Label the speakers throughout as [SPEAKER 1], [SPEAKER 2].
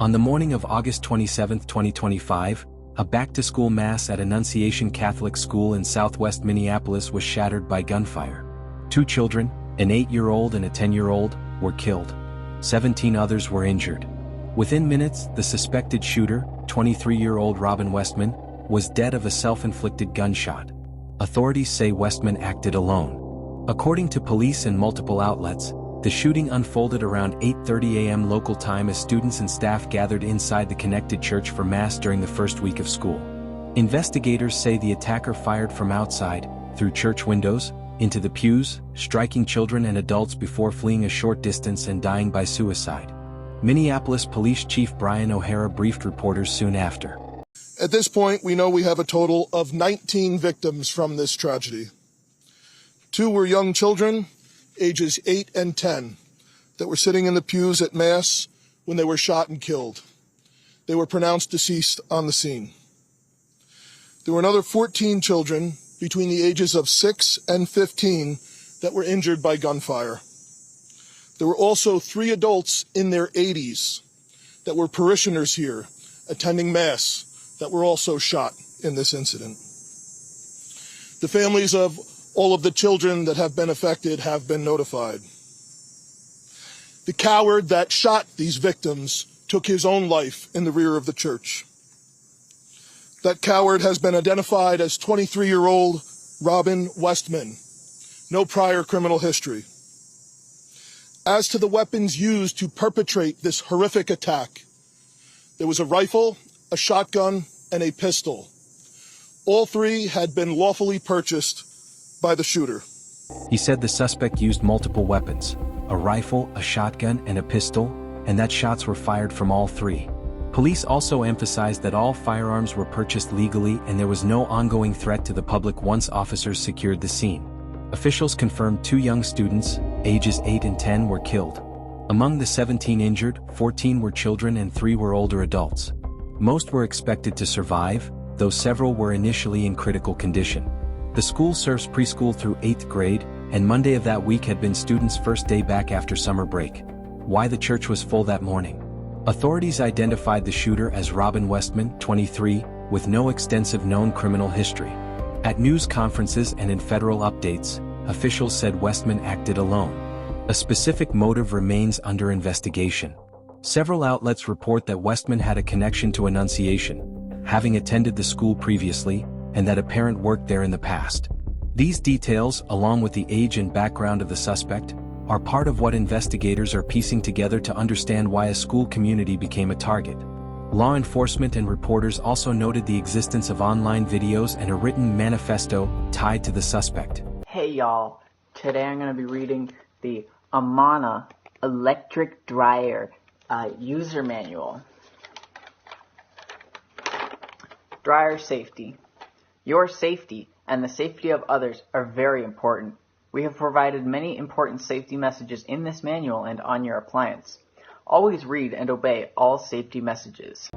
[SPEAKER 1] On the morning of August 27, 2025, a back-to-school mass at Annunciation Catholic School in southwest Minneapolis was shattered by gunfire. 2 children, an 8-year-old and a 10-year-old, were killed. 17 others were injured. Within minutes, the suspected shooter, 23-year-old Robin Westman, was dead of a self-inflicted gunshot. Authorities say Westman acted alone. According to police and multiple outlets, the shooting unfolded around 8:30 a.m. local time as students and staff gathered inside the connected church for Mass during the first week of school. Investigators say the attacker fired from outside, through church windows, into the pews, striking children and adults before fleeing a short distance and dying by suicide. Minneapolis Police Chief Brian O'Hara briefed reporters soon after.
[SPEAKER 2] At this point, we know we have a total of 19 victims from this tragedy. 2 were young children, ages 8 and 10, that were sitting in the pews at Mass when they were shot and killed. They were pronounced deceased on the scene. There were another 14 children between the ages of 6 and 15 that were injured by gunfire. There were also 3 adults in their 80s that were parishioners here attending Mass that were also shot in this incident. The families of all of the children that have been affected have been notified. The coward that shot these victims took his own life in the rear of the church. That coward has been identified as 23-year-old Robin Westman. No prior criminal history. As to the weapons used to perpetrate this horrific attack, there was a rifle, a shotgun, and a pistol. All 3 had been lawfully purchased by the shooter.
[SPEAKER 1] He said the suspect used multiple weapons, a rifle, a shotgun, and a pistol, and that shots were fired from all 3. Police also emphasized that all firearms were purchased legally and there was no ongoing threat to the public once officers secured the scene. Officials confirmed 2 young students, ages 8 and 10, were killed. Among the 17 injured, 14 were children and 3 were older adults. Most were expected to survive, though several were initially in critical condition. The school serves preschool through 8th grade, and Monday of that week had been students' first day back after summer break. Why the church was full that morning? Authorities identified the shooter as Robin Westman, 23, with no extensive known criminal history. At news conferences and in federal updates, officials said Westman acted alone. A specific motive remains under investigation. Several outlets report that Westman had a connection to Annunciation, having attended the school previously, and that a parent worked there in the past. These details, along with the age and background of the suspect, are part of what investigators are piecing together to understand why a school community became a target. Law enforcement and reporters also noted the existence of online videos and a written manifesto tied to the suspect.
[SPEAKER 3] Hey y'all, today I'm going to be reading the Amana electric dryer user manual. Dryer safety. Your safety and the safety of others are very important. We have provided many important safety messages in this manual and on your appliance. Always read and obey all safety messages.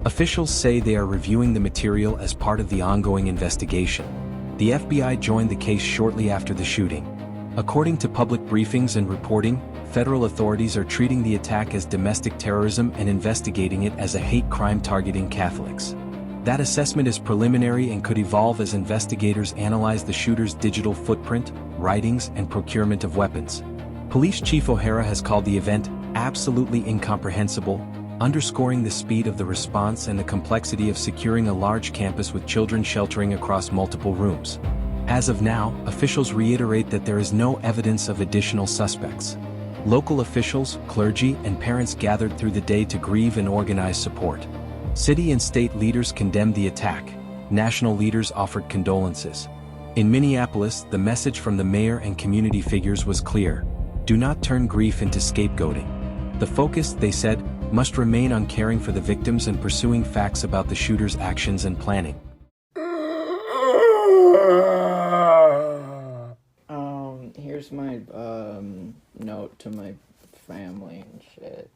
[SPEAKER 1] Officials say they are reviewing the material as part of the ongoing investigation. The FBI joined the case shortly after the shooting. According to public briefings and reporting, federal authorities are treating the attack as domestic terrorism and investigating it as a hate crime targeting Catholics. That assessment is preliminary and could evolve as investigators analyze the shooter's digital footprint, writings, and procurement of weapons. Police Chief O'Hara has called the event absolutely incomprehensible, underscoring the speed of the response and the complexity of securing a large campus with children sheltering across multiple rooms. As of now, officials reiterate that there is no evidence of additional suspects. Local officials, clergy, and parents gathered through the day to grieve and organize support. City and state leaders condemned the attack. National leaders offered condolences. In Minneapolis, the message from the mayor and community figures was clear: do not turn grief into scapegoating. The focus, they said, must remain on caring for the victims and pursuing facts about the shooter's actions and planning.
[SPEAKER 3] Here's my note to my family and shit.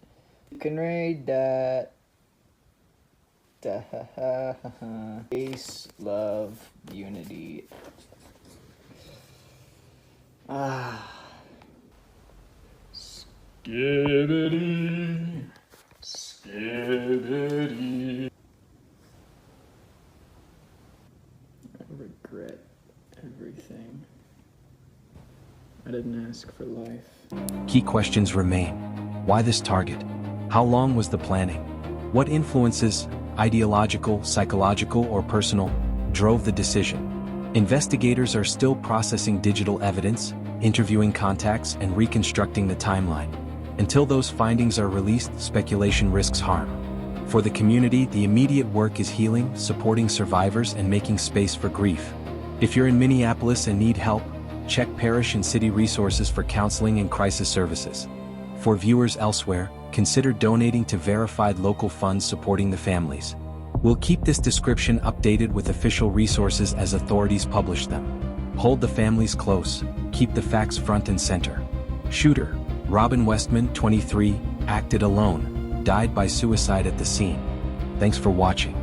[SPEAKER 3] You can read that.
[SPEAKER 4] Peace, love, unity. Skibbity, skibbity. I regret everything. I didn't ask for life.
[SPEAKER 1] Key questions remain. Why this target? How long was the planning? What influences, ideological, psychological, or personal, drove the decision? Investigators are still processing digital evidence, interviewing contacts, and reconstructing the timeline. Until those findings are released, speculation risks harm. For the community, the immediate work is healing, supporting survivors, and making space for grief. If you're in Minneapolis and need help, check parish and city resources for counseling and crisis services. For viewers elsewhere, consider donating to verified local funds supporting the families. We'll keep this description updated with official resources as authorities publish them. Hold the families close, keep the facts front and center. Shooter, Robin Westman, 23, acted alone, died by suicide at the scene. Thanks for watching.